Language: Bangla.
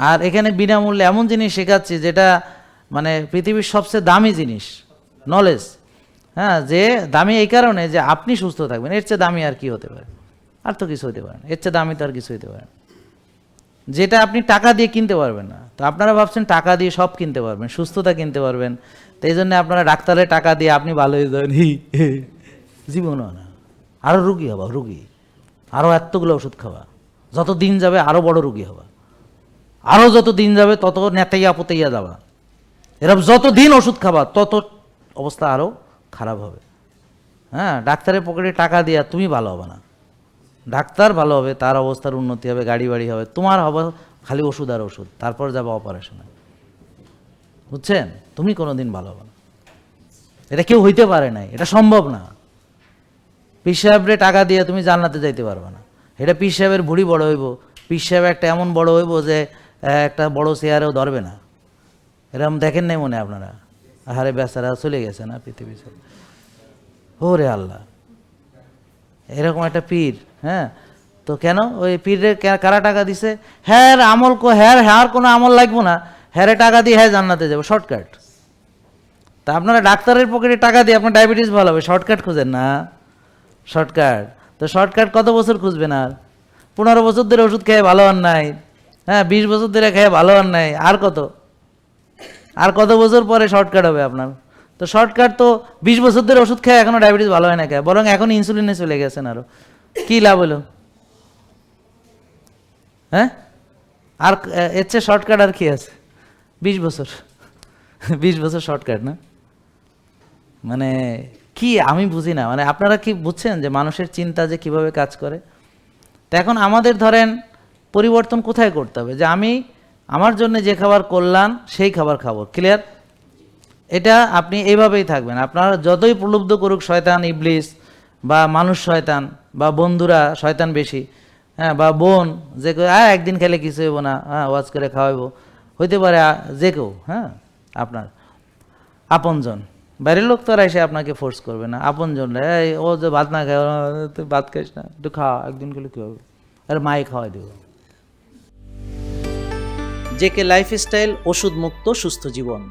আর এখানে বিনামূল্যে এমন জিনিস শেখাচ্ছি যেটা মানে পৃথিবীর সবচেয়ে দামি জিনিস, নলেজ। হ্যাঁ, যে দামি এই কারণে যে আপনি সুস্থ থাকবেন, এর চেয়ে দামি আর কি হতে পারে? আর তো কিছু হতে পারে না, এর চেয়ে দামি তো আর কিছু হতে পারে না, যেটা আপনি টাকা দিয়ে কিনতে পারবেন না। তো আপনারা ভাবছেন টাকা দিয়ে সব কিনতে পারবেন, সুস্থতা কিনতে পারবেন, তো এই জন্য আপনারা ডাক্তারের টাকা দিয়ে আপনি ভালো হয়ে যাবেন, জীবনও না, আরও রুগী হবা, রুগী আরও এতগুলো ওষুধ খাওয়া, যত দিন যাবে আরও বড় রুগী হবা, আরও যত দিন যাবে তত নেতাইয়া পুতাইয়া যাবা, এরকম যত দিন ওষুধ খাবা তত অবস্থা আরও খারাপ হবে। হ্যাঁ, ডাক্তারের পকেটে টাকা দিয়া তুমি ভালো হবে না, ডাক্তার ভালো হবে, তার অবস্থার উন্নতি হবে, গাড়ি বাড়ি হবে, তোমার হবে খালি ওষুধ আর ওষুধ, তারপর যাবো অপারেশনে। বুঝছেন? তুমি কোনো দিন ভালো হবে না, এটা কেউ হইতে পারে নাই, এটা সম্ভব না। পীর সাহেবরে টাকা দিয়ে তুমি জান্নাতে যাইতে পারবে না, এটা পীর সাহেবের ভুড়ি বড় হইব, পীর সাহেব একটা এমন বড় হইব যে একটা বড় চেয়ারেও ধরবে না। এরকম দেখেন নাই মনে আপনারা? আহারে বেচারা চলে গেছে না পৃথিবী ছেড়ে। ওরে আল্লাহ, এরকম একটা পীর। হ্যাঁ, তো কেন ওই পীরের কারা টাকা দিছে? হ্যাঁ আমল হ্যাঁ কোনো আমল লাগবো না, হ্যাঁ টাকা দিয়ে হ্যাঁ জান্নাতে যাবো, শর্টকাট। তা আপনারা ডাক্তারের পকেটে টাকা দিয়ে আপনার ডায়াবেটিস ভালো হবে, শর্টকাট খুঁজেন না, শর্টকাট। তো শর্টকাট কত বছর খুঁজবেন? আর 15 বছর ধরে ওষুধ খেয়ে ভালো হন নাই, হ্যাঁ 20 বছর ধরে খেয়ে ভালো হন নাই, আর কত বছর পরে শর্টকাট হবে আপনার? তো শর্টকাট তো 20 বছর ধরে ওষুধ খেয়ে এখনো ডায়াবেটিস ভালো হয় না, খেয়ে বরং এখন ইনসুলিনে চলে গেছেন, আরো কি লাভ হলো? হ্যাঁ, আর এর চেয়ে শর্টকাট আর কি আছে? 20 বছর 20 বছর শর্টকাট না? মানে কি আমি বুঝি না, মানে আপনারা কি বুঝছেন যে মানুষের চিন্তা যে কিভাবে কাজ করে? তো এখন আমাদের ধরেন পরিবর্তন কোথায় করতে হবে, যে আমি আমার জন্য যে খাবার কল্যাণ সেই খাবার খাবো, ক্লিয়ার? এটা আপনি এইভাবেই থাকবেন। আপনারা যতই প্রলুব্ধ করুক শয়তান, ইবলিস বা মানুষ শয়তান বা বন্ধুরা শয়তান বেশি, হ্যাঁ, বা বোন যে একদিন খেলে কিছু হইব না, হ্যাঁ ওয়াজ করে খাওয়াইব, হইতে পারে যে কেউ, হ্যাঁ আপনার আপনজন, বাইরের লোক তো আর এসে আপনাকে ফোর্স করবে না, আপনজন ও যে ভাত না খায়, তুই ভাত খাইস না, একটু খাওয়া, একদিন খেলে কী হবে, আরে মায়ে খাওয়াই দেব। জেকে লাইফস্টাইল, ওষুধ মুক্ত সুস্থ জীবন।